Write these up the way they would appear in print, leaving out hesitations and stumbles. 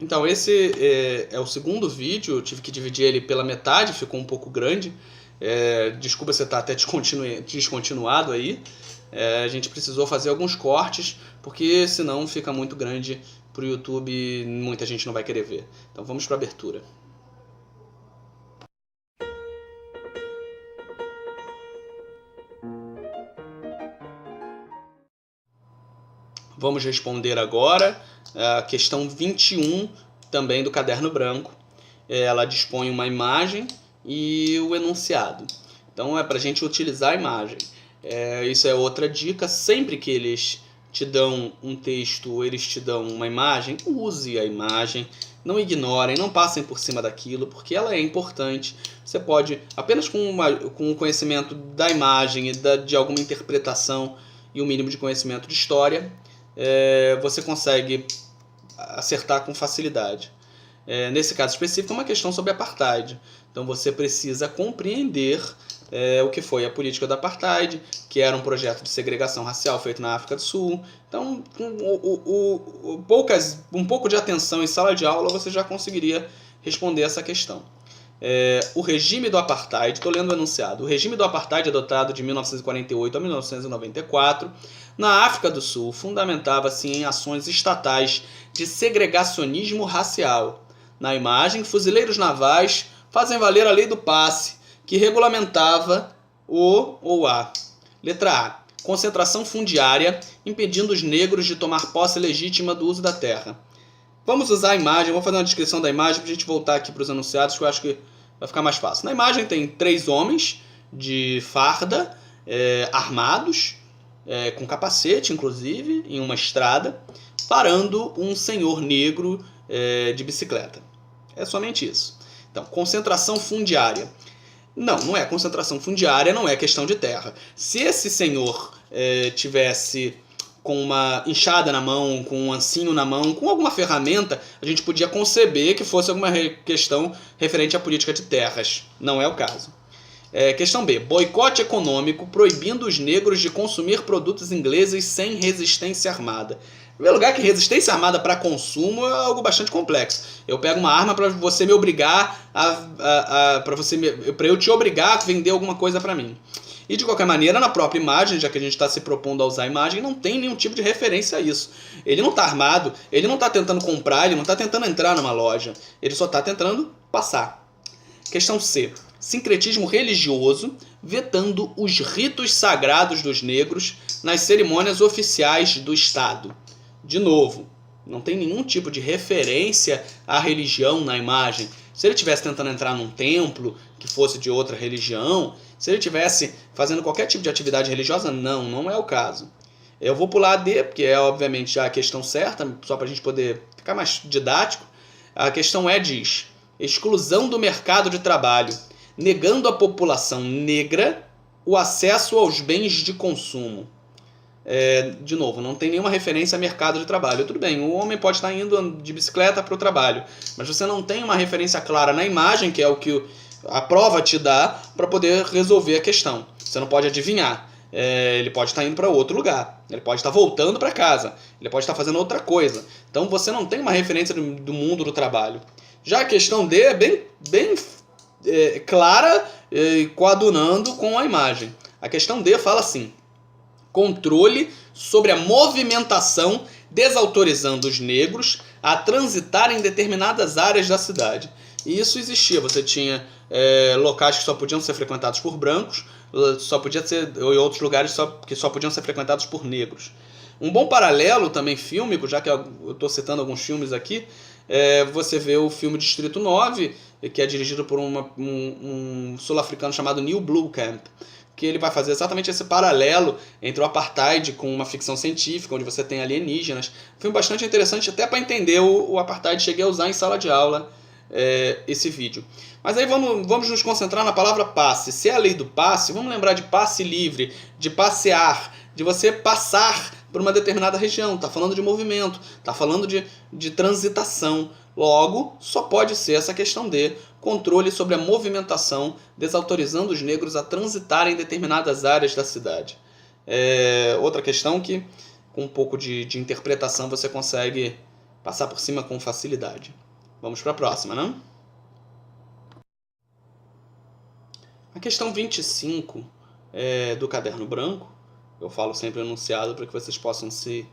Então, esse é o segundo vídeo, eu tive que dividir ele pela metade, ficou um pouco grande. Desculpa você estar até descontinuado aí. A gente precisou fazer alguns cortes, porque senão fica muito grande para o YouTube e muita gente não vai querer ver. Então vamos para a abertura. Vamos responder agora a questão 21, também do caderno branco. Ela dispõe uma imagem e o enunciado. Então é para a gente utilizar a imagem. Isso é outra dica, sempre que eles te dão um texto, eles te dão uma imagem, use a imagem, não ignorem, não passem por cima daquilo, porque ela é importante. Você pode, apenas com o conhecimento da imagem e de alguma interpretação e um mínimo de conhecimento de história, você consegue acertar com facilidade. Nesse caso específico é uma questão sobre apartheid. Então você precisa compreender o que foi a política do apartheid, que era um projeto de segregação racial feito na África do Sul. Então, um pouco de atenção em sala de aula você já conseguiria responder essa questão. O regime do apartheid, estou lendo o enunciado, o regime do apartheid adotado de 1948 a 1994 na África do Sul fundamentava-se em ações estatais de segregacionismo racial. Na imagem, fuzileiros navais fazem valer a lei do passe, que regulamentava o ou a. Letra A. Concentração fundiária, impedindo os negros de tomar posse legítima do uso da terra. Vamos usar a imagem, vou fazer uma descrição da imagem para a gente voltar aqui para os enunciados, que eu acho que vai ficar mais fácil. Na imagem tem 3 homens de farda, armados, com capacete, inclusive, em uma estrada, parando um senhor negro de bicicleta. É somente isso. Então, concentração fundiária. Não é concentração fundiária, não é questão de terra. Se esse senhor tivesse com uma enxada na mão, com um ancinho na mão, com alguma ferramenta, a gente podia conceber que fosse alguma questão referente à política de terras. Não é o caso. Questão B. Boicote econômico proibindo os negros de consumir produtos ingleses sem resistência armada. Em primeiro lugar, que resistência armada para consumo é algo bastante complexo. Eu pego uma arma para você me obrigar para eu te obrigar a vender alguma coisa para mim. E de qualquer maneira, na própria imagem, já que a gente está se propondo a usar a imagem, não tem nenhum tipo de referência a isso. Ele não está armado, ele não está tentando comprar, ele não está tentando entrar numa loja. Ele só está tentando passar. Questão C. Sincretismo religioso, vetando os ritos sagrados dos negros nas cerimônias oficiais do Estado. De novo, não tem nenhum tipo de referência à religião na imagem. Se ele estivesse tentando entrar num templo que fosse de outra religião, se ele estivesse fazendo qualquer tipo de atividade religiosa, não é o caso. Eu vou pular a D, porque é obviamente já a questão certa, só para a gente poder ficar mais didático. A questão diz: exclusão do mercado de trabalho, negando à população negra o acesso aos bens de consumo. De novo, não tem nenhuma referência a mercado de trabalho. Tudo bem, o homem pode estar indo de bicicleta para o trabalho, mas você não tem uma referência clara na imagem, que é o que a prova te dá, para poder resolver a questão. Você não pode adivinhar. Ele pode estar indo para outro lugar, ele pode estar voltando para casa, ele pode estar fazendo outra coisa. Então você não tem uma referência do mundo do trabalho. Já a questão D é bem clara, coadunando com a imagem. A questão D fala assim: controle sobre a movimentação, desautorizando os negros a transitar em determinadas áreas da cidade. E isso existia. Você tinha locais que só podiam ser frequentados por brancos, e outros lugares que só podiam ser frequentados por negros. Um bom paralelo também fílmico, já que eu estou citando alguns filmes aqui, você vê o filme Distrito 9, que é dirigido por um sul-africano chamado Neil Blomkamp, que ele vai fazer exatamente esse paralelo entre o apartheid com uma ficção científica, onde você tem alienígenas. Filme bastante interessante, até para entender o apartheid. Cheguei a usar em sala de aula esse vídeo. Mas aí vamos nos concentrar na palavra passe. Se é a lei do passe, vamos lembrar de passe livre, de passear, de você passar por uma determinada região. Está falando de movimento, está falando de transitação. Logo, só pode ser essa questão D: controle sobre a movimentação, desautorizando os negros a transitarem em determinadas áreas da cidade. Outra questão que, com um pouco de interpretação, você consegue passar por cima com facilidade. Vamos para a próxima, né? A questão 25 do caderno branco, eu falo sempre enunciado para que vocês possam se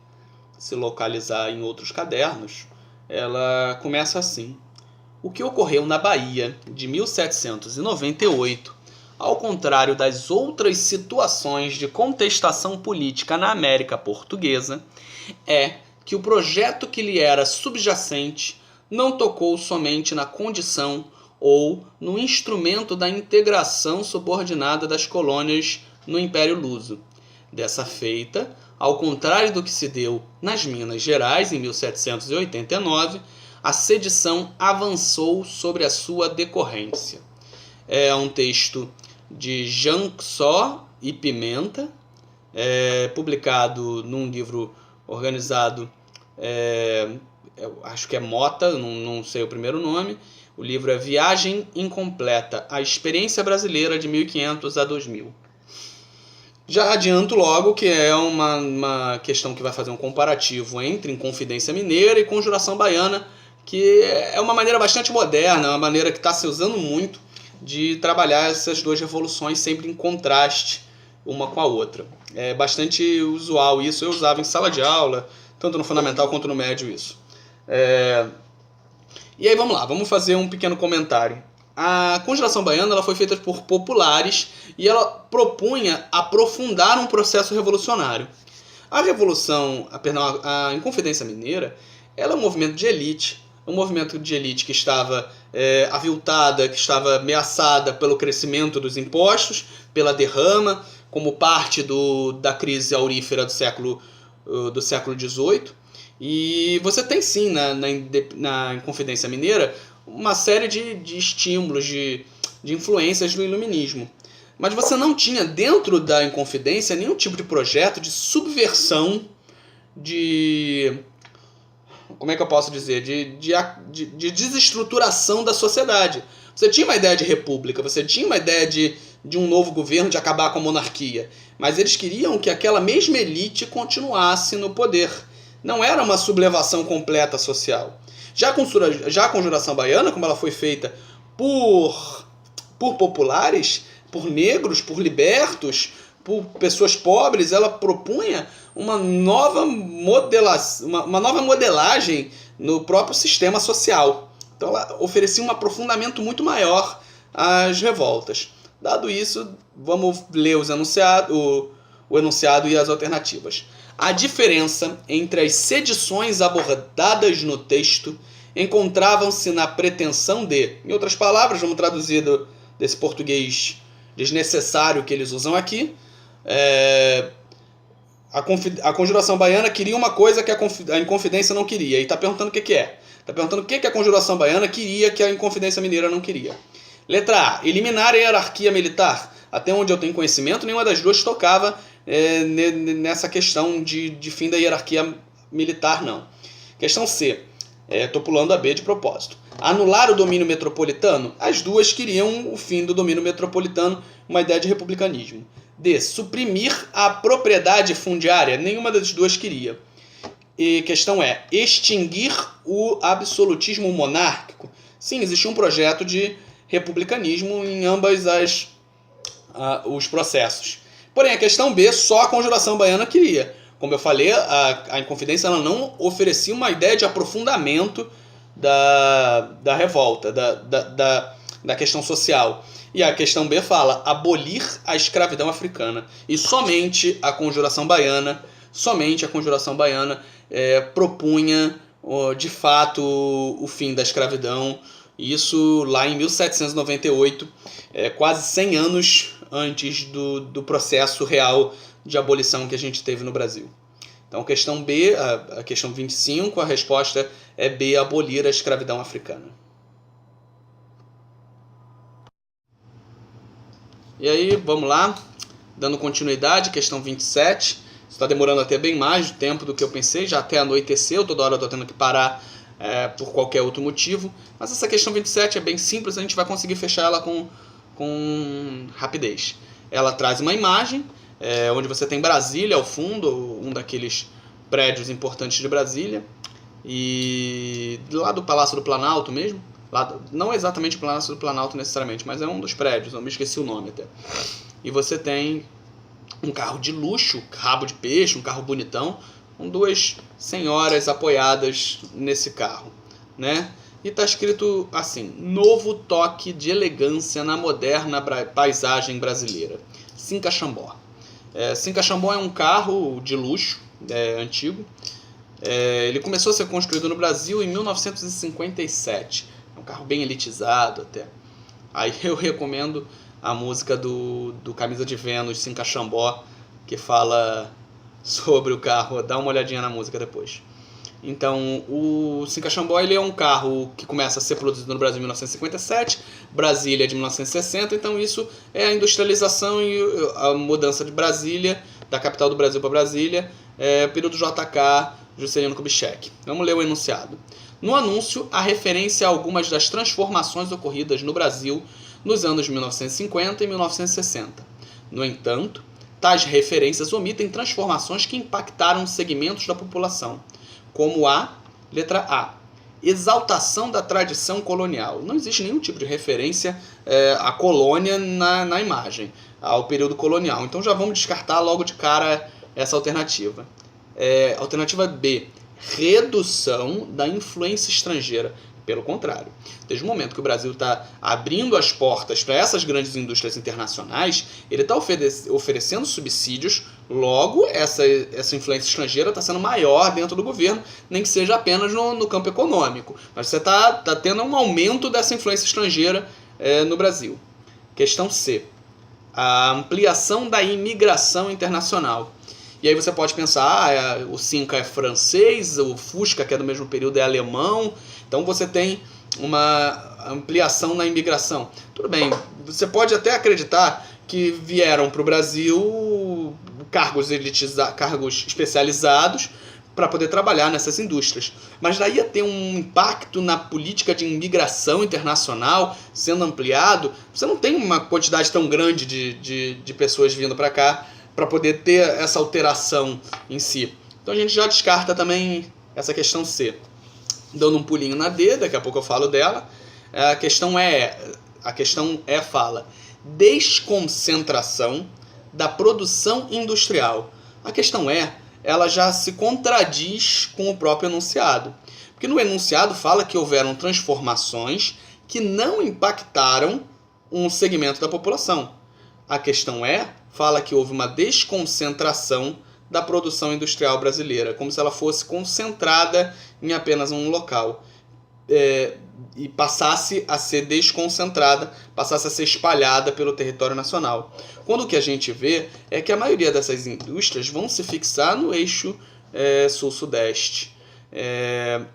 localizar em outros cadernos. Ela começa assim: o que ocorreu na Bahia de 1798, ao contrário das outras situações de contestação política na América Portuguesa, é que o projeto que lhe era subjacente não tocou somente na condição ou no instrumento da integração subordinada das colônias no Império Luso. Dessa feita, ao contrário do que se deu nas Minas Gerais em 1789, a sedição avançou sobre a sua decorrência. É um texto de Jean Só e Pimenta, publicado num livro organizado, acho que é Mota, não sei o primeiro nome. O livro é Viagem Incompleta, a Experiência Brasileira de 1500 a 2000. Já adianto logo que é uma questão que vai fazer um comparativo entre Inconfidência Mineira e Conjuração Baiana, que é uma maneira bastante moderna, uma maneira que está se usando muito de trabalhar essas duas revoluções sempre em contraste uma com a outra. É bastante usual isso, eu usava em sala de aula, tanto no fundamental quanto no médio isso. E aí vamos lá, vamos fazer um pequeno comentário. A Conjuração Baiana ela foi feita por populares e ela propunha aprofundar um processo revolucionário. A Inconfidência Mineira ela é um movimento de elite, que estava aviltada, que estava ameaçada pelo crescimento dos impostos, pela derrama, como parte da crise aurífera do século XVIII. E você tem sim na Inconfidência Mineira uma série de estímulos, de influências do iluminismo. Mas você não tinha dentro da Inconfidência nenhum tipo de projeto de subversão, como é que eu posso dizer? De desestruturação da sociedade. Você tinha uma ideia de república, você tinha uma ideia de um novo governo, de acabar com a monarquia. Mas eles queriam que aquela mesma elite continuasse no poder. Não era uma sublevação completa social. Já a Conjuração Baiana, como ela foi feita por populares, por negros, por libertos, por pessoas pobres, ela propunha uma nova modelagem no próprio sistema social. Então ela oferecia um aprofundamento muito maior às revoltas. Dado isso, vamos ler o enunciado e as alternativas. A diferença entre as sedições abordadas no texto encontravam-se na pretensão de, em outras palavras, vamos traduzir desse português desnecessário que eles usam aqui, a Conjuração Baiana queria uma coisa que a Inconfidência não queria. E está perguntando o que é. Está perguntando o que a Conjuração Baiana queria que a Inconfidência Mineira não queria. Letra A. Eliminar a hierarquia militar. Até onde eu tenho conhecimento, nenhuma das duas tocava nessa questão de fim da hierarquia militar, não. Questão C. Estou pulando a B de propósito. Anular o domínio metropolitano? As duas queriam o fim do domínio metropolitano, uma ideia de republicanismo. D. Suprimir a propriedade fundiária? Nenhuma das duas queria. E questão E. Extinguir o absolutismo monárquico? Sim, existia um projeto de republicanismo em ambas os processos. Porém, a questão B, só a Conjuração Baiana queria. Como eu falei, a Inconfidência ela não oferecia uma ideia de aprofundamento da revolta, da questão social. E a questão B fala abolir a escravidão africana. E somente a Conjuração Baiana propunha, de fato, o fim da escravidão. Isso lá em 1798, quase 100 anos antes do processo real de abolição que a gente teve no Brasil. Então, questão B, a questão 25, a resposta é B, abolir a escravidão africana. E aí, vamos lá, dando continuidade, questão 27. Está demorando até bem mais tempo do que eu pensei, já até anoiteceu, toda hora eu estou tendo que parar por qualquer outro motivo. Mas essa questão 27 é bem simples, a gente vai conseguir fechar ela com rapidez. Ela traz uma imagem, onde você tem Brasília ao fundo, um daqueles prédios importantes de Brasília, e lá do Palácio do Planalto mesmo, não exatamente o Palácio do Planalto necessariamente, mas é um dos prédios, eu me esqueci o nome até. E você tem um carro de luxo, rabo de peixe, um carro bonitão, com duas senhoras apoiadas nesse carro, né? E tá escrito assim: novo toque de elegância na moderna paisagem brasileira. Cinca Chambó. Cinca Chambó é um carro de luxo, antigo. Ele começou a ser construído no Brasil em 1957. É um carro bem elitizado até. Aí eu recomendo a música do Camisa de Vênus, Cinca Chambó, que fala sobre o carro. Dá uma olhadinha na música depois. Então, o Cinca Chambó ele é um carro que começa a ser produzido no Brasil em 1957, Brasília de 1960, então isso é a industrialização e a mudança de Brasília, da capital do Brasil para Brasília, período JK, Juscelino Kubitschek. Vamos ler o enunciado. No anúncio, há referência a algumas das transformações ocorridas no Brasil nos anos 1950 e 1960. No entanto, tais referências omitem transformações que impactaram segmentos da população, como letra A, exaltação da tradição colonial. Não existe nenhum tipo de referência à colônia na imagem, ao período colonial. Então já vamos descartar logo de cara essa alternativa. Alternativa B, redução da influência estrangeira. Pelo contrário, desde o momento que o Brasil está abrindo as portas para essas grandes indústrias internacionais, ele está oferecendo subsídios, logo essa influência estrangeira está sendo maior dentro do governo, nem que seja apenas no campo econômico. Mas você está tendo um aumento dessa influência estrangeira no Brasil. Questão C, a ampliação da imigração internacional. E aí você pode pensar, o Cinca é francês, o Fusca, que é do mesmo período, é alemão. Então você tem uma ampliação na imigração. Tudo bem, você pode até acreditar que vieram para o Brasil cargos especializados para poder trabalhar nessas indústrias. Mas daí ia ter um impacto na política de imigração internacional sendo ampliado. Você não tem uma quantidade tão grande de pessoas vindo para cá para poder ter essa alteração em si. Então a gente já descarta também essa questão C. Dando um pulinho na D, daqui a pouco eu falo dela. A questão E fala desconcentração da produção industrial. A questão E, ela já se contradiz com o próprio enunciado. Porque no enunciado fala que houveram transformações que não impactaram um segmento da população. A questão E fala que houve uma desconcentração da produção industrial brasileira, como se ela fosse concentrada em apenas um local e passasse a ser desconcentrada, passasse a ser espalhada pelo território nacional. Quando o que a gente vê é que a maioria dessas indústrias vão se fixar no eixo sul-sudeste.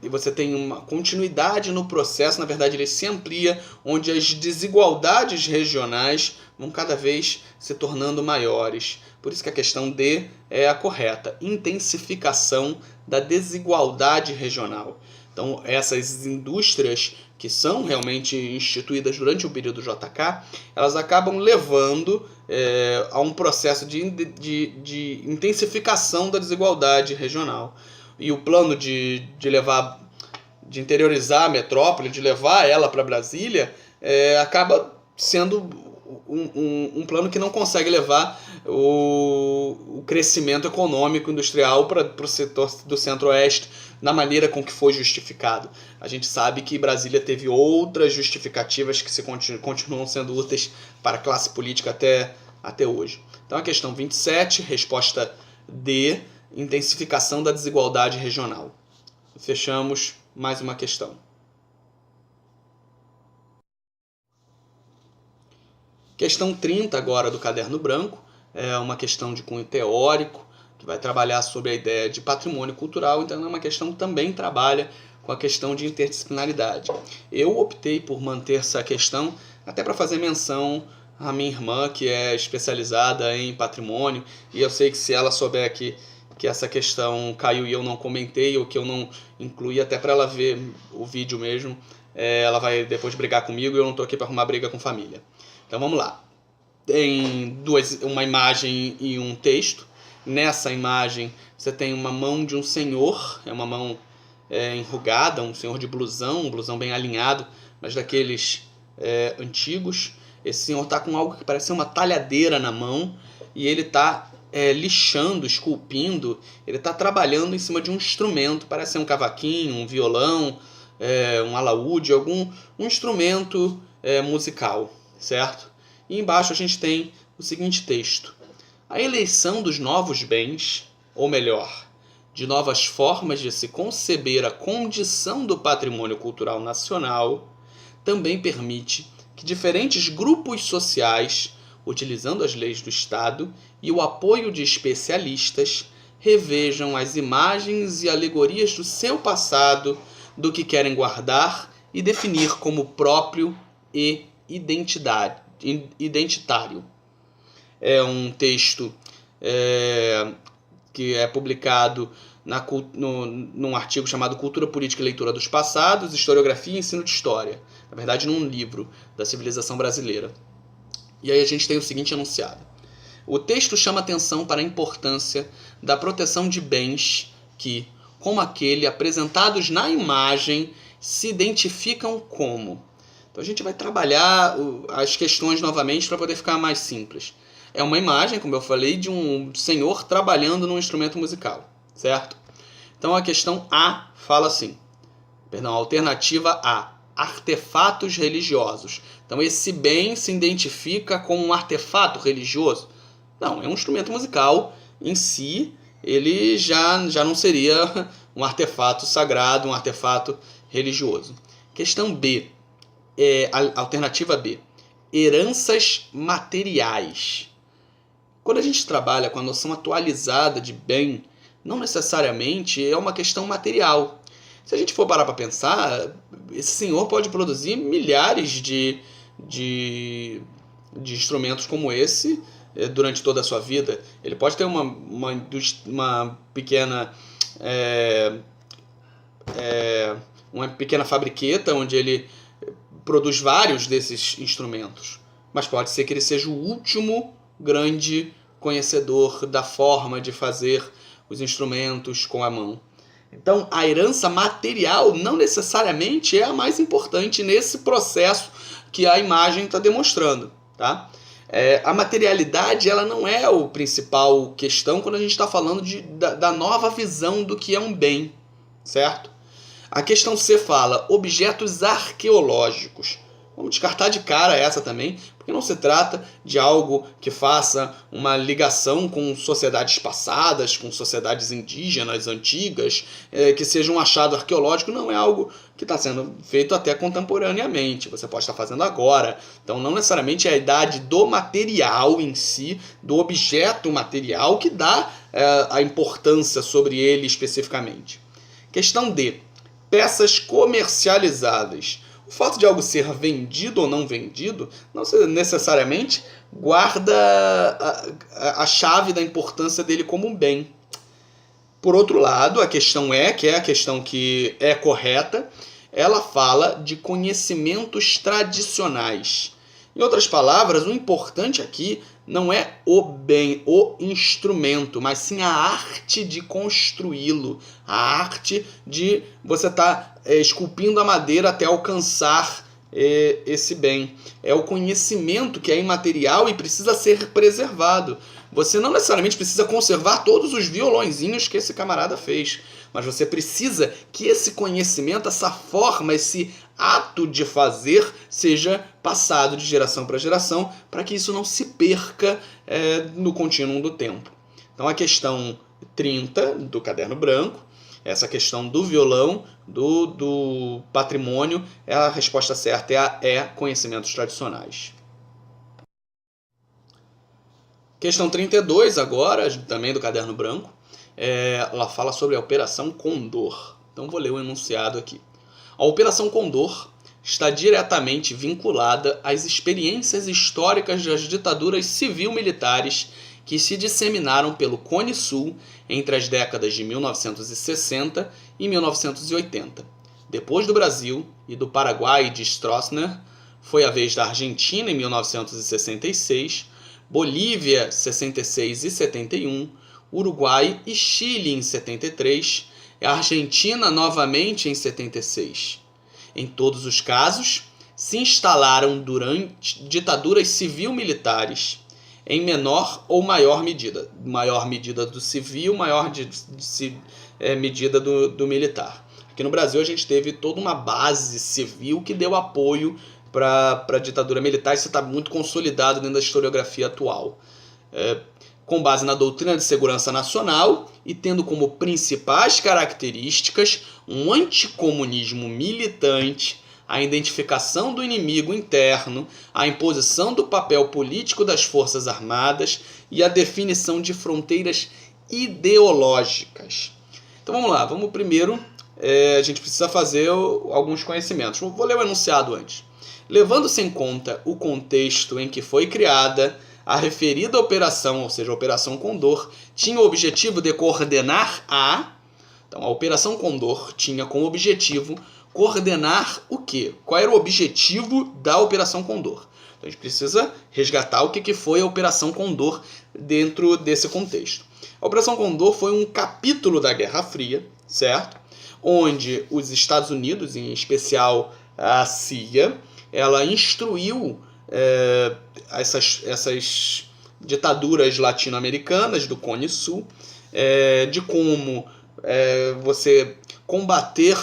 E você tem uma continuidade no processo, na verdade ele se amplia, onde as desigualdades regionais vão cada vez se tornando maiores. Por isso que a questão D é a correta, intensificação da desigualdade regional. Então essas indústrias que são realmente instituídas durante o período JK, elas acabam levando a um processo de intensificação da desigualdade regional. E o plano de interiorizar a metrópole, de levar ela para Brasília, acaba sendo um plano que não consegue levar o crescimento econômico industrial para o setor do centro-oeste na maneira com que foi justificado. A gente sabe que Brasília teve outras justificativas que continuam sendo úteis para a classe política até hoje. Então a questão 27, resposta D, intensificação da desigualdade regional. Fechamos mais uma questão. Questão 30 agora do caderno branco, é uma questão de cunho teórico, que vai trabalhar sobre a ideia de patrimônio cultural, então é uma questão que também trabalha com a questão de interdisciplinaridade. Eu optei por manter essa questão até para fazer menção à minha irmã, que é especializada em patrimônio, e eu sei que se ela souber que essa questão caiu e eu não comentei, ou que eu não incluí, até para ela ver o vídeo mesmo, ela vai depois brigar comigo e eu não estou aqui para arrumar briga com família. Então vamos lá. Tem uma imagem e um texto. Nessa imagem você tem uma mão de um senhor, é uma mão enrugada, um senhor de blusão, um blusão bem alinhado, mas daqueles antigos. Esse senhor está com algo que parece uma talhadeira na mão e ele está lixando, esculpindo, ele está trabalhando em cima de um instrumento, parece ser um cavaquinho, um violão, um alaúde, algum instrumento musical, certo? E embaixo a gente tem o seguinte texto: a eleição dos novos bens, ou melhor, de novas formas de se conceber a condição do patrimônio cultural nacional, também permite que diferentes grupos sociais, utilizando as leis do Estado e o apoio de especialistas, revejam as imagens e alegorias do seu passado, do que querem guardar e definir como próprio e identitário. É um texto que é publicado num artigo chamado Cultura Política e Leitura dos Passados, Historiografia e Ensino de História. Na verdade, num livro da civilização brasileira. E aí a gente tem o seguinte enunciado: o texto chama atenção para a importância da proteção de bens que, como aquele apresentados na imagem, se identificam como. Então a gente vai trabalhar as questões novamente para poder ficar mais simples. É uma imagem, como eu falei, de um senhor trabalhando num instrumento musical, certo? Então a questão A fala assim, a alternativa A, artefatos religiosos. Então esse bem se identifica como um artefato religioso? Não, é um instrumento musical em si, ele já não seria um artefato sagrado, um artefato religioso. Questão B, alternativa B, heranças materiais. Quando a gente trabalha com a noção atualizada de bem, não necessariamente é uma questão material. Se a gente for parar para pensar, esse senhor pode produzir milhares de instrumentos como esse durante toda a sua vida. Ele pode ter uma pequena fabriqueta onde ele produz vários desses instrumentos. Mas pode ser que ele seja o último grande conhecedor da forma de fazer os instrumentos com a mão. Então, a herança material não necessariamente é a mais importante nesse processo que a imagem está demonstrando, tá? A materialidade ela não é a principal questão quando a gente está falando da nova visão do que é um bem, certo? A questão C fala objetos arqueológicos. Vamos descartar de cara essa também, porque não se trata de algo que faça uma ligação com sociedades passadas, com sociedades indígenas antigas, que seja um achado arqueológico. Não é algo que está sendo feito até contemporaneamente, você pode estar fazendo agora. Então não necessariamente é a idade do material em si, do objeto material, que dá a importância sobre ele especificamente. Questão D, peças comercializáveis. O fato de algo ser vendido ou não vendido não necessariamente guarda a chave da importância dele como um bem. Por outro lado, a questão que é a questão que é correta, ela fala de conhecimentos tradicionais. Em outras palavras, o importante aqui não é o bem, o instrumento, mas sim a arte de construí-lo, a arte de você estar esculpindo a madeira até alcançar esse bem. É o conhecimento que é imaterial e precisa ser preservado. Você não necessariamente precisa conservar todos os violõezinhos que esse camarada fez, mas você precisa que esse conhecimento, essa forma, esse ato de fazer seja passado de geração para geração, para que isso não se perca no contínuo do tempo. Então a questão 30 do caderno branco, essa questão do violão, do patrimônio, a resposta certa é conhecimentos tradicionais. Questão 32 agora, também do caderno branco, ela fala sobre a Operação Condor. Então vou ler o enunciado aqui. A Operação Condor está diretamente vinculada às experiências históricas das ditaduras civil-militares que se disseminaram pelo Cone Sul entre as décadas de 1960 e 1980. Depois do Brasil e do Paraguai de Stroessner, foi a vez da Argentina em 1966, Bolívia 66 e 71, Uruguai e Chile em 73, e a Argentina novamente em 76. Em todos os casos, se instalaram durante ditaduras civil-militares, em menor ou maior medida. Maior medida do civil, maior medida do militar. Aqui no Brasil a gente teve toda uma base civil que deu apoio para a ditadura militar. Isso está muito consolidado dentro da historiografia atual. Com base na doutrina de segurança nacional e tendo como principais características um anticomunismo militante, a identificação do inimigo interno, a imposição do papel político das Forças Armadas e a definição de fronteiras ideológicas. Então vamos lá, vamos primeiro, a gente precisa fazer alguns conhecimentos. Vou ler o enunciado antes. Levando-se em conta o contexto em que foi criada, a referida operação, ou seja, a Operação Condor, tinha o objetivo de coordenar Então, a Operação Condor tinha como objetivo coordenar o quê? Qual era o objetivo da Operação Condor? Então, a gente precisa resgatar o que foi a Operação Condor dentro desse contexto. A Operação Condor foi um capítulo da Guerra Fria, certo? Onde os Estados Unidos, em especial a CIA, ela instruiu essas ditaduras latino-americanas do Cone Sul de como você combater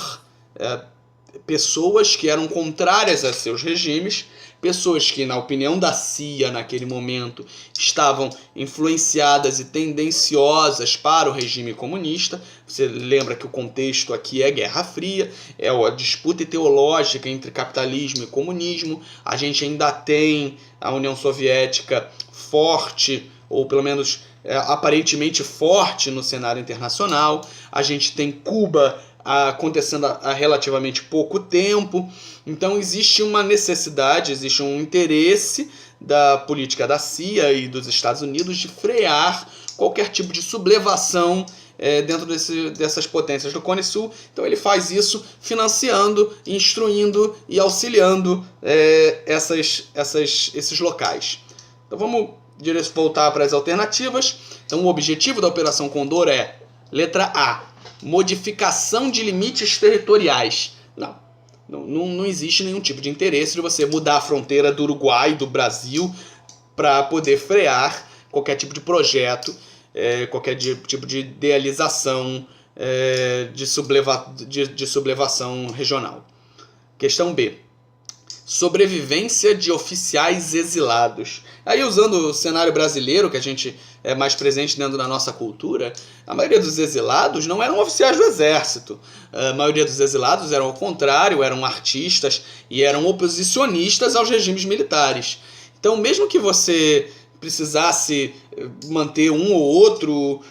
pessoas que eram contrárias a seus regimes, pessoas que, na opinião da CIA naquele momento, estavam influenciadas e tendenciosas para o regime comunista. Você lembra que o contexto aqui é Guerra Fria, é a disputa ideológica entre capitalismo e comunismo. A gente ainda tem a União Soviética forte, ou pelo menos aparentemente forte no cenário internacional. A gente tem Cuba acontecendo há relativamente pouco tempo. Então existe uma necessidade, existe um interesse da política da CIA e dos Estados Unidos de frear qualquer tipo de sublevação dentro dessas potências do Cone Sul. Então ele faz isso financiando, instruindo e auxiliando esses locais. Então vamos voltar para as alternativas. Então o objetivo da Operação Condor é, letra A, modificação de limites territoriais. Não existe nenhum tipo de interesse de você mudar a fronteira do Uruguai, do Brasil, para poder frear qualquer tipo de projeto, qualquer tipo de idealização de sublevação regional. Questão B. Sobrevivência de oficiais exilados. Aí, usando o cenário brasileiro, que a gente é mais presente dentro da nossa cultura, a maioria dos exilados não eram oficiais do exército. A maioria dos exilados eram ao contrário, eram artistas e eram oposicionistas aos regimes militares. Então, mesmo que você precisasse manter um ou outro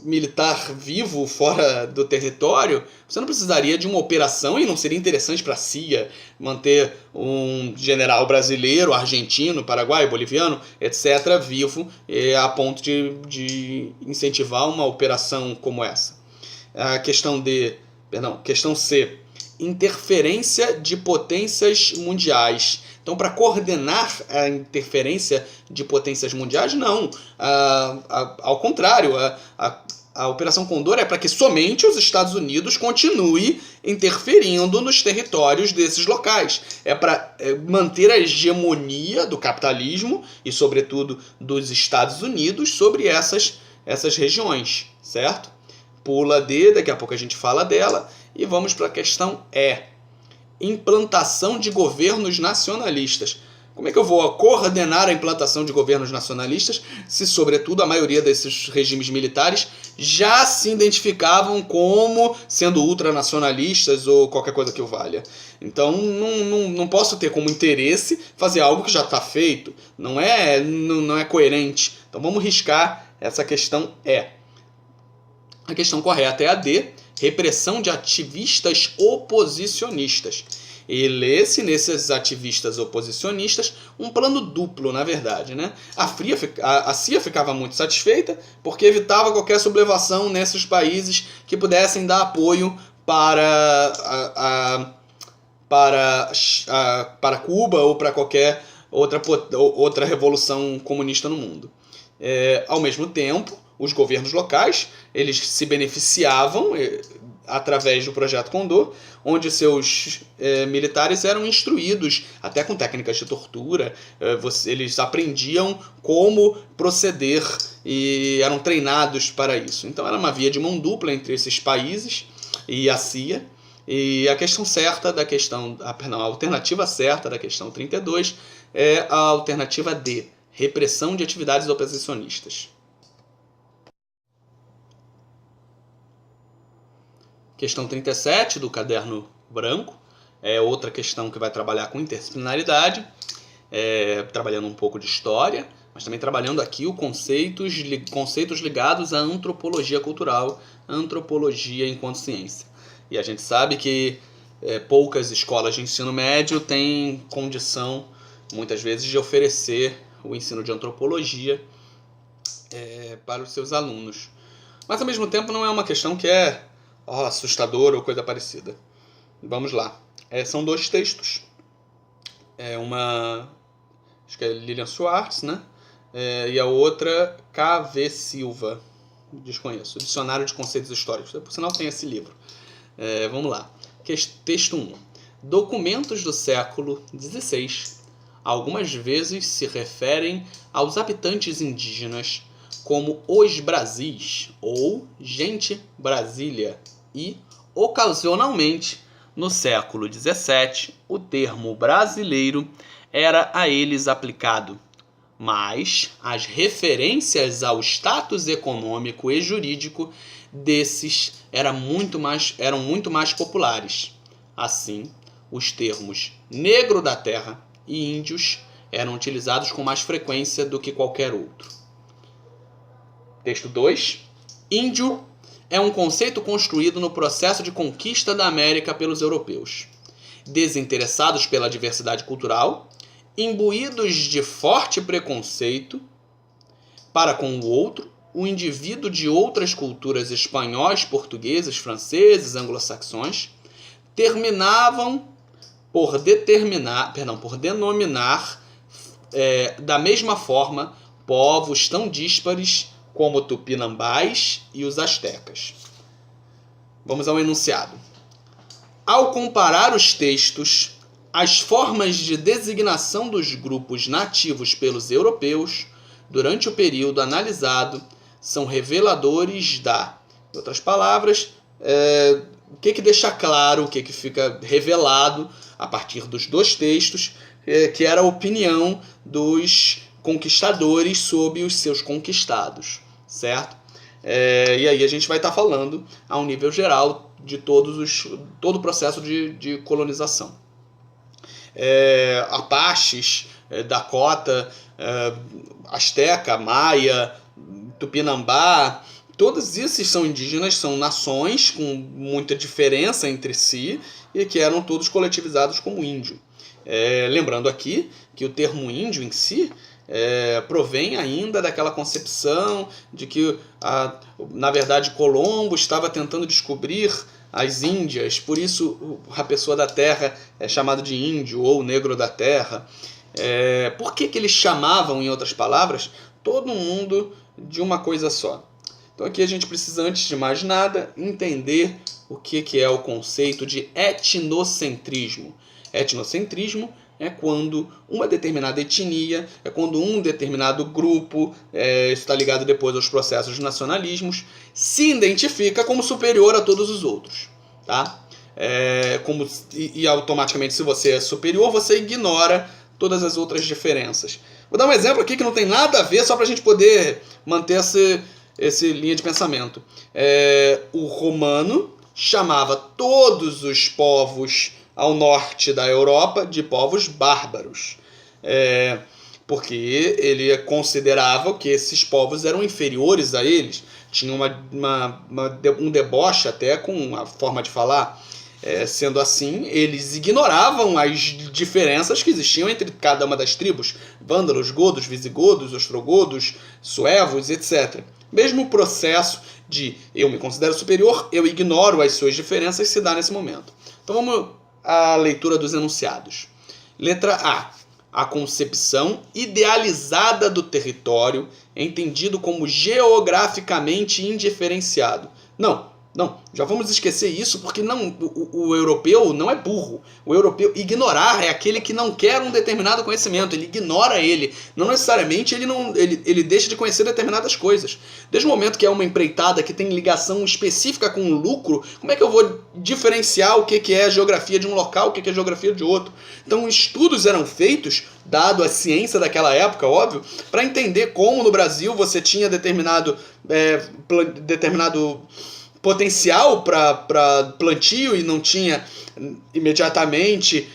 militar vivo fora do território, você não precisaria de uma operação, e não seria interessante para a CIA manter um general brasileiro, argentino, paraguaio, boliviano, etc., vivo, a ponto de incentivar uma operação como essa. A questão C. Interferência de potências mundiais. Então, para coordenar a interferência de potências mundiais, não. Ao contrário, a Operação Condor é para que somente os Estados Unidos continuem interferindo nos territórios desses locais. É para manter a hegemonia do capitalismo e, sobretudo, dos Estados Unidos sobre essas regiões, certo? Pula D, daqui a pouco a gente fala dela, e vamos para a questão E. Implantação de governos nacionalistas. Como é que eu vou coordenar a implantação de governos nacionalistas se, sobretudo, a maioria desses regimes militares já se identificavam como sendo ultranacionalistas ou qualquer coisa que o valha? Então, não posso ter como interesse fazer algo que já está feito. Não é coerente. Então, vamos riscar essa questão E. A questão correta é a D. Repressão de ativistas oposicionistas. E lê-se nesses ativistas oposicionistas um plano duplo, na verdade, né? A CIA ficava muito satisfeita porque evitava qualquer sublevação nesses países que pudessem dar apoio para Cuba ou para qualquer outra revolução comunista no mundo. Ao mesmo tempo, os governos locais eles se beneficiavam através do Projeto Condor, onde seus militares eram instruídos, até com técnicas de tortura, eles aprendiam como proceder e eram treinados para isso. Então era uma via de mão dupla entre esses países e a CIA. E a questão certa da questão, a alternativa certa da questão 32 é a alternativa D, repressão de atividades oposicionistas. Questão 37 do caderno branco é outra questão que vai trabalhar com interdisciplinaridade, trabalhando um pouco de história, mas também trabalhando aqui os conceitos ligados à antropologia cultural, antropologia enquanto ciência. E a gente sabe que poucas escolas de ensino médio têm condição, muitas vezes, de oferecer o ensino de antropologia para os seus alunos. Mas, ao mesmo tempo, não é uma questão que é assustadora ou coisa parecida. Vamos lá. São 2 textos. Acho que é Lilian Schwartz, né? E a outra, K.V. Silva. Desconheço. Dicionário de Conceitos Históricos. Por sinal, tem esse livro. Vamos lá. Texto 1. Documentos do século XVI algumas vezes se referem aos habitantes indígenas como os Brasis ou gente Brasília e, ocasionalmente, no século XVII, o termo brasileiro era a eles aplicado, mas as referências ao status econômico e jurídico desses eram muito mais populares. Assim, os termos negro da terra e índios eram utilizados com mais frequência do que qualquer outro. Texto 2. Índio é um conceito construído no processo de conquista da América pelos europeus. Desinteressados pela diversidade cultural, imbuídos de forte preconceito para com o outro, o indivíduo de outras culturas espanhóis, portugueses, franceses, anglo-saxões, terminavam por denominar da mesma forma povos tão díspares como tupinambás e os astecas. Vamos ao enunciado. Ao comparar os textos, as formas de designação dos grupos nativos pelos europeus durante o período analisado são reveladores em outras palavras, o que deixa claro, o que fica revelado a partir dos 2 textos, que era a opinião dos conquistadores sobre os seus conquistados, certo? E aí a gente vai estar falando a um nível geral de todo o processo de colonização. Apaches, Dakota, Azteca, Maia, Tupinambá, todos esses são indígenas, são nações com muita diferença entre si e que eram todos coletivizados como índio. Lembrando aqui que o termo índio em si provém ainda daquela concepção de que, na verdade, Colombo estava tentando descobrir as Índias, por isso a pessoa da terra é chamado de índio ou negro da terra. Por que eles chamavam, em outras palavras, todo mundo de uma coisa só? Então aqui a gente precisa, antes de mais nada, entender o que é o conceito de etnocentrismo. Etnocentrismo é quando uma determinada etnia, é quando um determinado grupo, isso está ligado depois aos processos de nacionalismos, se identifica como superior a todos os outros. Tá? E automaticamente, se você é superior, você ignora todas as outras diferenças. Vou dar um exemplo aqui que não tem nada a ver, só para a gente poder manter essa linha de pensamento. O romano chamava todos os povos ao norte da Europa de povos bárbaros, porque ele considerava que esses povos eram inferiores a eles, tinham um deboche até com a forma de falar. Sendo assim, eles ignoravam as diferenças que existiam entre cada uma das tribos, vândalos, godos, visigodos, ostrogodos, suevos, etc. Mesmo o processo de eu me considero superior, eu ignoro as suas diferenças, se dá nesse momento. Então vamos à leitura dos enunciados. Letra A. A concepção idealizada do território, entendido como geograficamente indiferenciado. Não, Não, já vamos esquecer isso, porque não, o europeu não é burro. O europeu, ignorar é aquele que não quer um determinado conhecimento, ele ignora ele. Não necessariamente ele deixa de conhecer determinadas coisas. Desde o momento que é uma empreitada que tem ligação específica com o lucro, como é que eu vou diferenciar o que é a geografia de um local, o que é a geografia de outro? Então, estudos eram feitos, dado a ciência daquela época, óbvio, para entender como no Brasil você tinha determinado potencial para plantio e não tinha imediatamente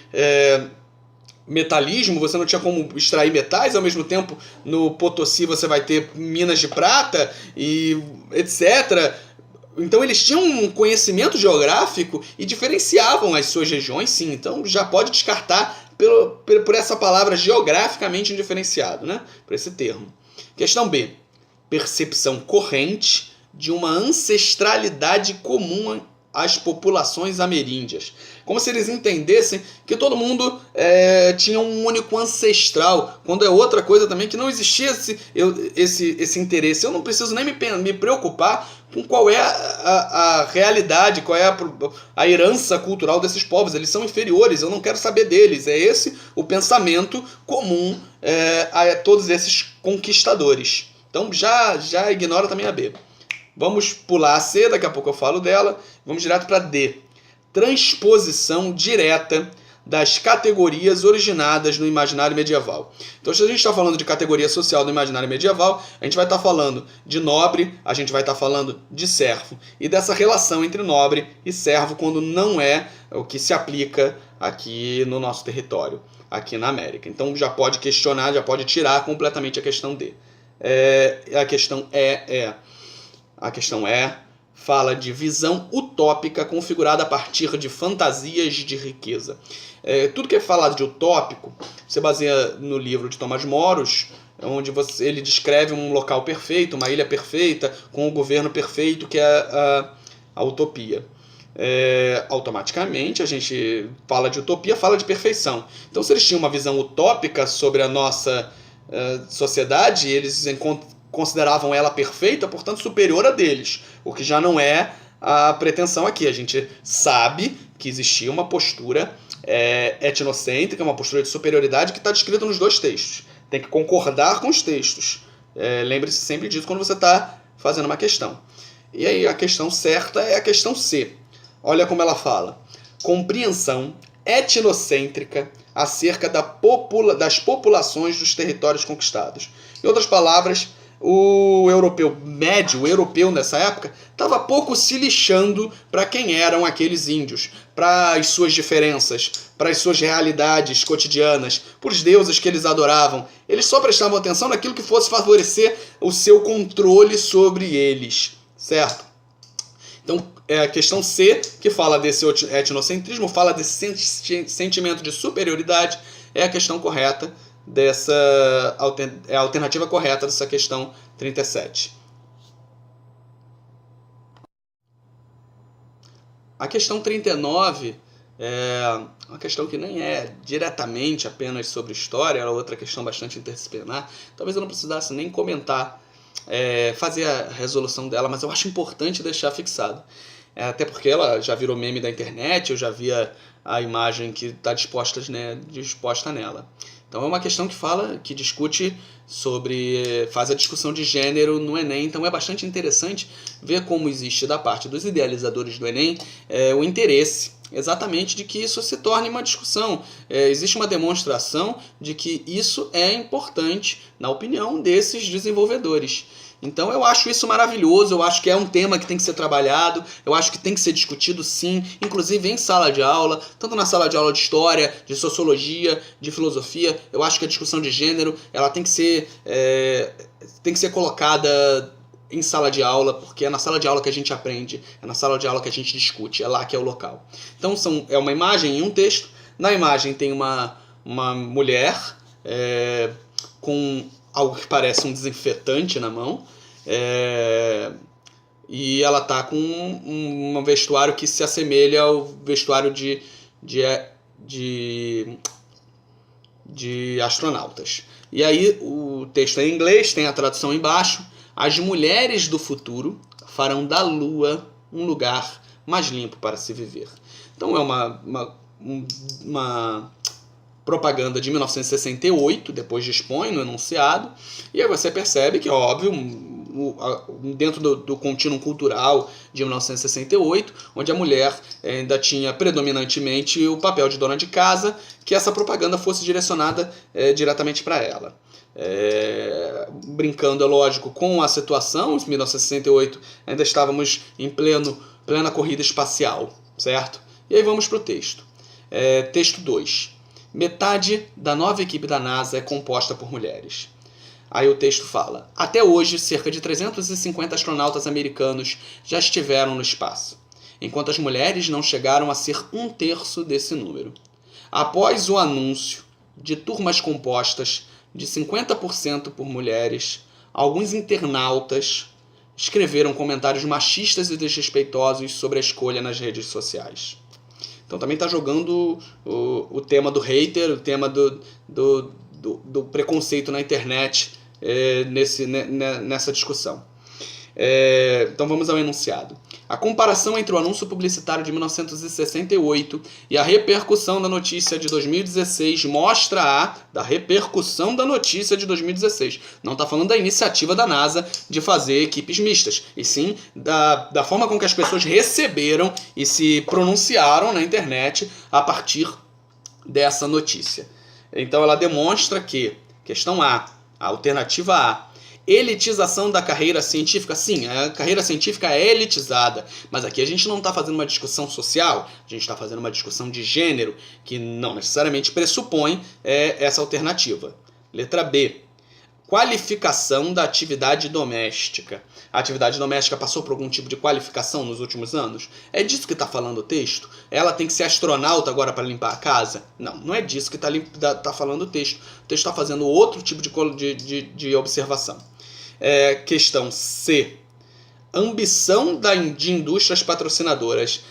metalismo, você não tinha como extrair metais, ao mesmo tempo no Potosí você vai ter minas de prata e etc. Então eles tinham um conhecimento geográfico e diferenciavam as suas regiões, sim. Então já pode descartar por essa palavra geograficamente indiferenciado, né? Por esse termo. Questão B. Percepção corrente de uma ancestralidade comum às populações ameríndias. Como se eles entendessem que todo mundo tinha um único ancestral, quando é outra coisa também que não existia esse interesse. Eu não preciso nem me preocupar com qual é a realidade, qual é a herança cultural desses povos. Eles são inferiores, eu não quero saber deles. É esse o pensamento comum a todos esses conquistadores. Então já ignora também a B. Vamos pular a C, daqui a pouco eu falo dela. Vamos direto para D. Transposição direta das categorias originadas no imaginário medieval. Então, se a gente está falando de categoria social do imaginário medieval, a gente vai estar falando de nobre, a gente vai estar falando de servo. E dessa relação entre nobre e servo, quando não é o que se aplica aqui no nosso território, aqui na América. Então, já pode questionar, já pode tirar completamente a questão D. A questão E fala de visão utópica configurada a partir de fantasias de riqueza. Tudo que é falado de utópico se baseia no livro de Tomás Moros, onde ele descreve um local perfeito, uma ilha perfeita, com um governo perfeito, que é a utopia. Automaticamente a gente fala de utopia, fala de perfeição. Então, se eles tinham uma visão utópica sobre a nossa sociedade, eles consideravam ela perfeita, portanto superior a deles, o que já não é a pretensão aqui. A gente sabe que existia uma postura etnocêntrica, uma postura de superioridade que está descrita nos dois textos. Tem que concordar com os textos. Lembre-se sempre disso quando você está fazendo uma questão. E aí a questão certa é a questão C. Olha como ela fala. Compreensão etnocêntrica acerca das populações dos territórios conquistados. Em outras palavras, o europeu médio, o europeu nessa época, estava pouco se lixando para quem eram aqueles índios, para as suas diferenças, para as suas realidades cotidianas, para os deuses que eles adoravam. Eles só prestavam atenção naquilo que fosse favorecer o seu controle sobre eles, certo? Então, a questão C, que fala desse etnocentrismo, fala desse sentimento de superioridade, é a questão correta é a alternativa correta dessa questão 37. A questão 39 é uma questão que nem é diretamente apenas sobre história, é outra questão bastante interdisciplinar. Talvez eu não precisasse nem comentar, fazer a resolução dela, mas eu acho importante deixar fixado. Até porque ela já virou meme da internet, eu já via a imagem que está disposta nela. Então é uma questão que discute faz a discussão de gênero no Enem, então é bastante interessante ver como existe da parte dos idealizadores do Enem o interesse exatamente de que isso se torne uma discussão. Existe uma demonstração de que isso é importante na opinião desses desenvolvedores. Então eu acho isso maravilhoso, eu acho que é um tema que tem que ser trabalhado, eu acho que tem que ser discutido sim, inclusive em sala de aula, tanto na sala de aula de história, de sociologia, de filosofia. Eu acho que a discussão de gênero ela tem que ser colocada em sala de aula, porque é na sala de aula que a gente aprende, é na sala de aula que a gente discute, é lá que é o local. Então é uma imagem e um texto. Na imagem tem uma mulher com algo que parece um desinfetante na mão, e ela está com um vestuário que se assemelha ao vestuário de astronautas. E aí o texto é em inglês, tem a tradução embaixo. As mulheres do futuro farão da Lua um lugar mais limpo para se viver. Então é uma propaganda de 1968, depois dispõe no enunciado, e aí você percebe que, óbvio, dentro do contínuo cultural de 1968, onde a mulher ainda tinha predominantemente o papel de dona de casa, que essa propaganda fosse direcionada diretamente para ela. Brincando, é lógico, com a situação, em 1968 ainda estávamos em plena corrida espacial, certo? E aí vamos para o texto. Texto 2. Metade da nova equipe da NASA é composta por mulheres. Aí o texto fala: até hoje, cerca de 350 astronautas americanos já estiveram no espaço, enquanto as mulheres não chegaram a ser 1/3 desse número. Após o anúncio de turmas compostas de 50% por mulheres, alguns internautas escreveram comentários machistas e desrespeitosos sobre a escolha nas redes sociais. Então também está jogando o tema do hater, o tema do preconceito na internet nessa discussão. Então vamos ao enunciado. A comparação entre o anúncio publicitário de 1968 e a repercussão da notícia de 2016 mostra da repercussão da notícia de 2016. Não está falando da iniciativa da NASA de fazer equipes mistas, e sim da forma com que as pessoas receberam e se pronunciaram na internet a partir dessa notícia. Então ela demonstra que, questão A, a alternativa A, elitização da carreira científica. Sim, a carreira científica é elitizada, mas aqui a gente não está fazendo uma discussão social, a gente está fazendo uma discussão de gênero, que não necessariamente pressupõe essa alternativa. Letra B. Qualificação da atividade doméstica. A atividade doméstica passou por algum tipo de qualificação nos últimos anos? É disso que está falando o texto? Ela tem que ser astronauta agora para limpar a casa? Não, não é disso que está falando o texto. O texto está fazendo outro tipo de observação. Questão C. Ambição de indústrias patrocinadoras.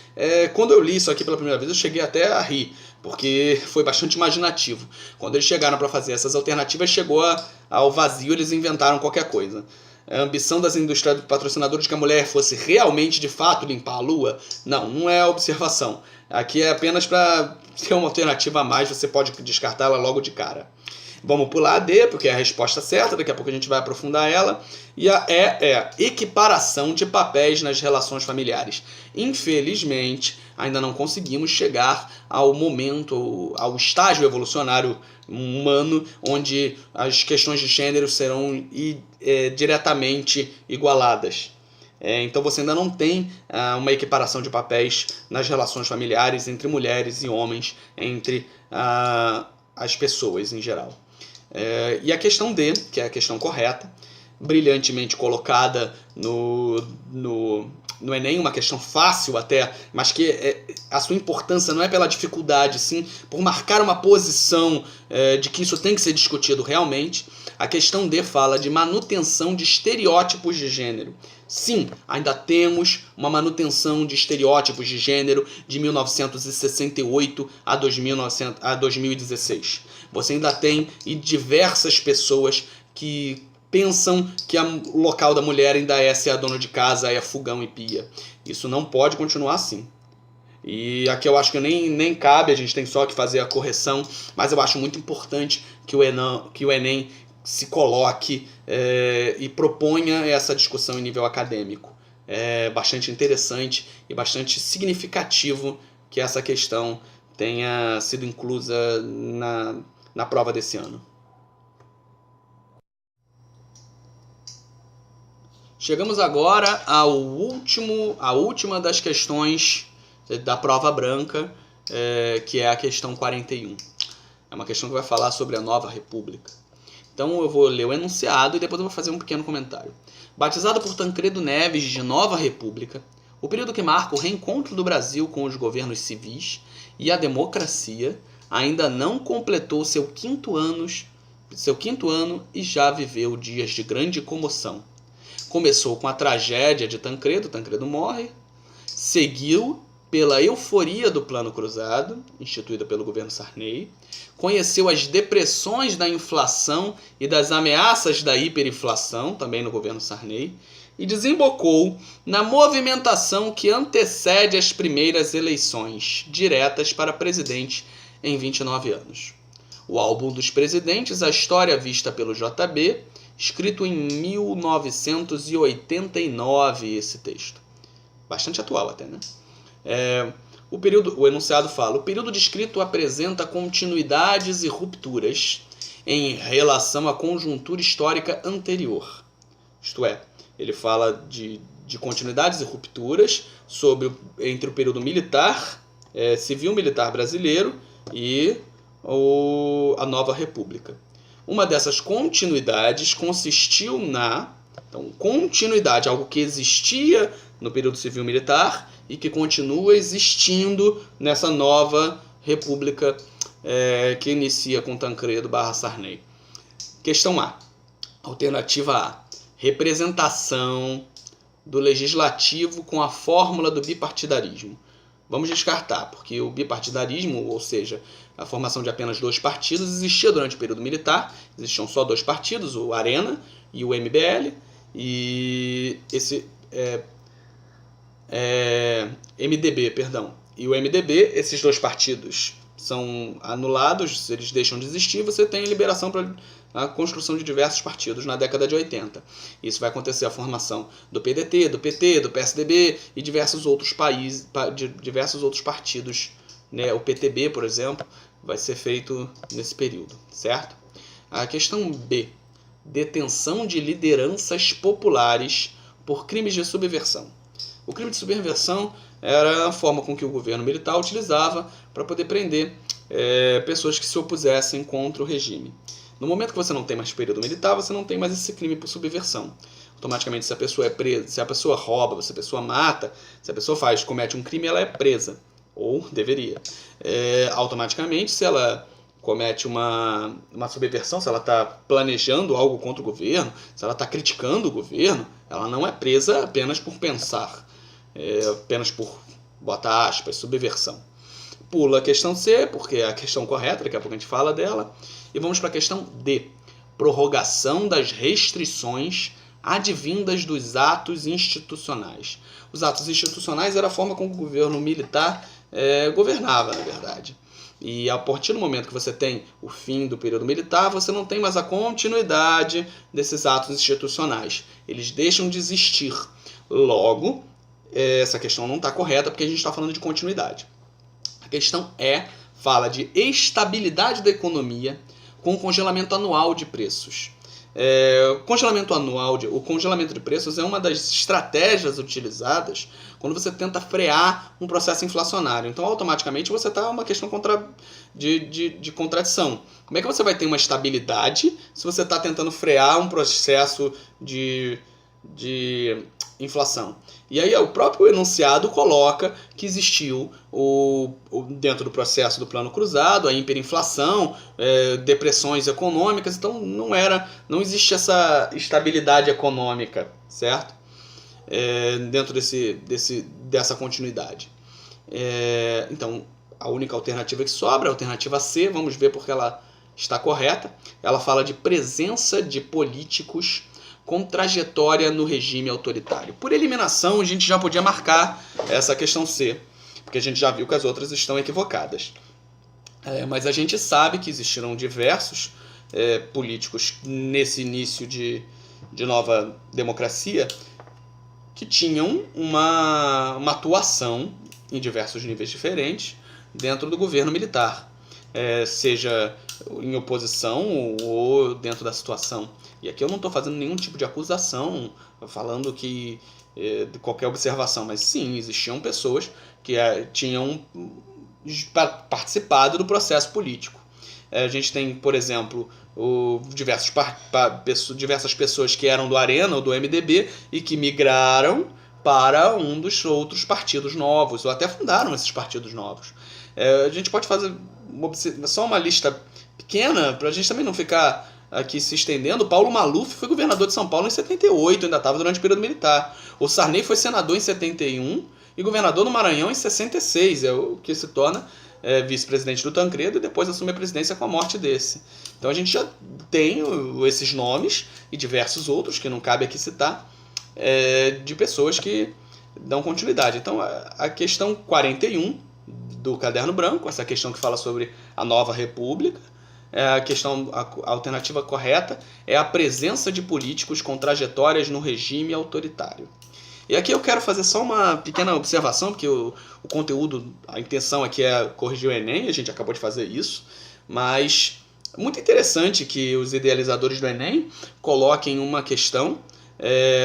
Quando eu li isso aqui pela primeira vez, eu cheguei até a rir, porque foi bastante imaginativo. Quando eles chegaram para fazer essas alternativas, chegou ao vazio, eles inventaram qualquer coisa. A ambição das indústrias patrocinadoras de que a mulher fosse realmente, de fato, limpar a lua? Não, não é a observação. Aqui é apenas para ter uma alternativa a mais, você pode descartá-la logo de cara. Vamos pular a D, porque é a resposta certa, daqui a pouco a gente vai aprofundar ela. E a E é equiparação de papéis nas relações familiares. Infelizmente, ainda não conseguimos chegar ao momento, ao estágio evolucionário humano, onde as questões de gênero serão diretamente igualadas. Então você ainda não tem uma equiparação de papéis nas relações familiares entre mulheres e homens, entre as pessoas em geral. E a questão D, que é a questão correta, brilhantemente colocada no Enem, uma questão fácil até, mas que a sua importância não é pela dificuldade, sim por marcar uma posição de que isso tem que ser discutido realmente. A questão D fala de manutenção de estereótipos de gênero. Sim, ainda temos uma manutenção de estereótipos de gênero de 1968 a 2016. Você ainda tem diversas pessoas que pensam que o local da mulher ainda é ser a dona de casa, é fogão e pia. Isso não pode continuar assim. E aqui eu acho que nem cabe, a gente tem só que fazer a correção, mas eu acho muito importante que o Enem se coloque e proponha essa discussão em nível acadêmico. É bastante interessante e bastante significativo que essa questão tenha sido inclusa na prova desse ano. Chegamos agora à última das questões da prova branca, que é a questão 41. É uma questão que vai falar sobre a Nova República. Então eu vou ler o enunciado e depois eu vou fazer um pequeno comentário. Batizado por Tancredo Neves de Nova República, o período que marca o reencontro do Brasil com os governos civis e a democracia ainda não completou seu quinto ano e já viveu dias de grande comoção. Começou com a tragédia de Tancredo morre, seguiu pela euforia do Plano Cruzado, instituída pelo governo Sarney, conheceu as depressões da inflação e das ameaças da hiperinflação, também no governo Sarney, e desembocou na movimentação que antecede as primeiras eleições diretas para presidente em 29 anos. O Álbum dos Presidentes, a história vista pelo JB, escrito em 1989, esse texto. Bastante atual até, né? O enunciado fala: o período descrito apresenta continuidades e rupturas em relação à conjuntura histórica anterior. Isto é, ele fala de continuidades e rupturas entre o período militar, civil-militar brasileiro e a nova república. Uma dessas continuidades consistiu continuidade, algo que existia no período civil-militar e que continua existindo nessa nova república que inicia com Tancredo / Sarney. Questão A. Alternativa A. Representação do legislativo com a fórmula do bipartidarismo. Vamos descartar, porque o bipartidarismo, ou seja, a formação de apenas 2 partidos, existia durante o período militar. Existiam só 2 partidos, o Arena e o MBL. E esse MDB, perdão. E o MDB, esses 2 partidos são anulados, eles deixam de existir, você tem liberação para a construção de diversos partidos na década de 80. Isso vai acontecer a formação do PDT, do PT, do PSDB e diversos outros partidos, né? O PTB, por exemplo, vai ser feito nesse período, certo? A questão B. Detenção de lideranças populares por crimes de subversão. O crime de subversão era a forma com que o governo militar utilizava para poder prender pessoas que se opusessem contra o regime. No momento que você não tem mais período militar, você não tem mais esse crime por subversão. Automaticamente, se a pessoa é presa, se a pessoa rouba, se a pessoa mata, se a pessoa comete um crime, ela é presa. Ou deveria. Automaticamente, se ela comete uma subversão, se ela está planejando algo contra o governo, se ela está criticando o governo, ela não é presa apenas por pensar, apenas por, bota aspas, subversão. Pula a questão C, porque é a questão correta, daqui a pouco a gente fala dela, e vamos para a questão D. Prorrogação das restrições advindas dos atos institucionais. Os atos institucionais era a forma como o governo militar governava, na verdade. E a partir do momento que você tem o fim do período militar, você não tem mais a continuidade desses atos institucionais. Eles deixam de existir. Logo, essa questão não está correta porque a gente está falando de continuidade. A questão fala de estabilidade da economia com congelamento anual de preços. O congelamento de preços é uma das estratégias utilizadas quando você tenta frear um processo inflacionário. Então, automaticamente, você está uma questão de contradição. Como é que você vai ter uma estabilidade se você está tentando frear um processo de inflação? E aí o próprio enunciado coloca que existiu, dentro do processo do plano cruzado, a hiperinflação, depressões econômicas, então não existe essa estabilidade econômica, certo? Dentro dessa continuidade. Então, a única alternativa que sobra é a alternativa C, vamos ver porque ela está correta. Ela fala de presença de políticos com trajetória no regime autoritário. Por eliminação, a gente já podia marcar essa questão C, porque a gente já viu que as outras estão equivocadas. Mas a gente sabe que existiram diversos políticos nesse início de nova democracia que tinham uma atuação em diversos níveis diferentes dentro do governo militar, seja em oposição ou dentro da situação. E aqui eu não estou fazendo nenhum tipo de acusação, falando que de qualquer observação, mas sim, existiam pessoas que tinham participado do processo político. A gente tem, por exemplo, diversas pessoas que eram do Arena ou do MDB e que migraram para um dos outros partidos novos, ou até fundaram esses partidos novos. A gente pode fazer só uma lista pequena, para a gente também não ficar aqui se estendendo. Paulo Maluf foi governador de São Paulo em 78, ainda estava durante o período militar. O Sarney foi senador em 71 e governador do Maranhão em 66, o que se torna vice-presidente do Tancredo e depois assume a presidência com a morte desse. Então a gente já tem esses nomes e diversos outros que não cabe aqui citar, de pessoas que dão continuidade. Então, a questão 41 do Caderno Branco, essa questão que fala sobre a nova república, a alternativa correta é a presença de políticos com trajetórias no regime autoritário. E aqui eu quero fazer só uma pequena observação, porque o conteúdo, a intenção aqui é corrigir o Enem, a gente acabou de fazer isso, mas muito interessante que os idealizadores do Enem coloquem uma questão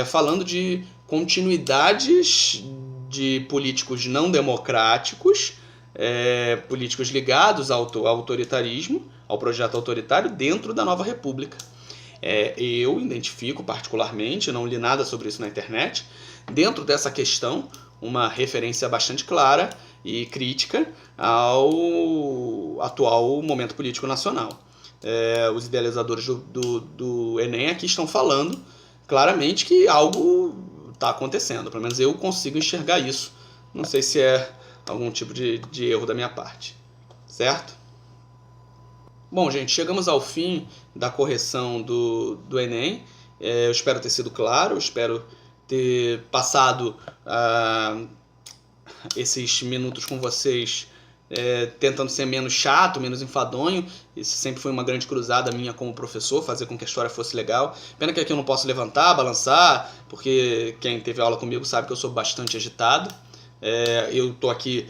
falando de continuidades de políticos não democráticos, políticos ligados ao autoritarismo, ao projeto autoritário dentro da nova república. Eu identifico particularmente, não li nada sobre isso na internet, dentro dessa questão, uma referência bastante clara e crítica ao atual momento político nacional. Os idealizadores do Enem aqui estão falando claramente que algo está acontecendo, pelo menos eu consigo enxergar isso. Não sei se é algum tipo de erro da minha parte, certo? Bom, gente, chegamos ao fim da correção do Enem. Eu espero ter sido claro, espero ter passado esses minutos com vocês tentando ser menos chato, menos enfadonho. Isso sempre foi uma grande cruzada minha como professor, fazer com que a história fosse legal. Pena que aqui eu não posso levantar, balançar, porque quem teve aula comigo sabe que eu sou bastante agitado. Eu estou aqui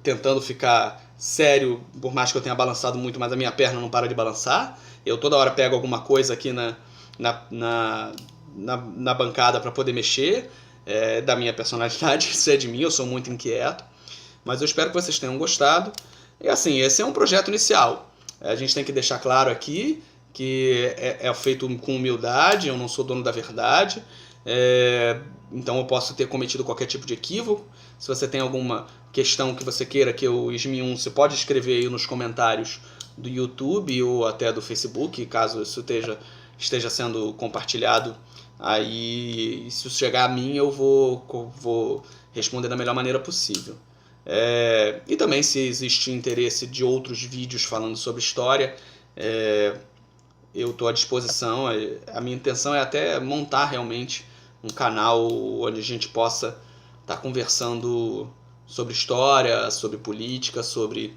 tentando ficar sério, por mais que eu tenha balançado muito, mas a minha perna não para de balançar. Eu toda hora pego alguma coisa aqui na bancada para poder mexer, da minha personalidade, isso é de mim, eu sou muito inquieto. Mas eu espero que vocês tenham gostado. E assim, esse é um projeto inicial. A gente tem que deixar claro aqui que é feito com humildade, eu não sou dono da verdade, então eu posso ter cometido qualquer tipo de equívoco. Se você tem alguma questão que você queira que eu esmie, você pode escrever aí nos comentários do YouTube ou até do Facebook, caso isso esteja sendo compartilhado. Aí, se isso chegar a mim, eu vou responder da melhor maneira possível. E também, se existe interesse de outros vídeos falando sobre história, eu estou à disposição. A minha intenção é até montar realmente um canal onde a gente possa estar conversando sobre história, sobre política, sobre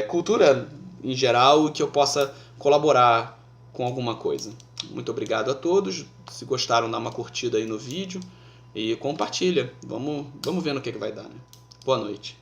cultura em geral, e que eu possa colaborar com alguma coisa. Muito obrigado a todos. Se gostaram, dá uma curtida aí no vídeo e compartilha. Vamos ver no que vai dar, né? Boa noite.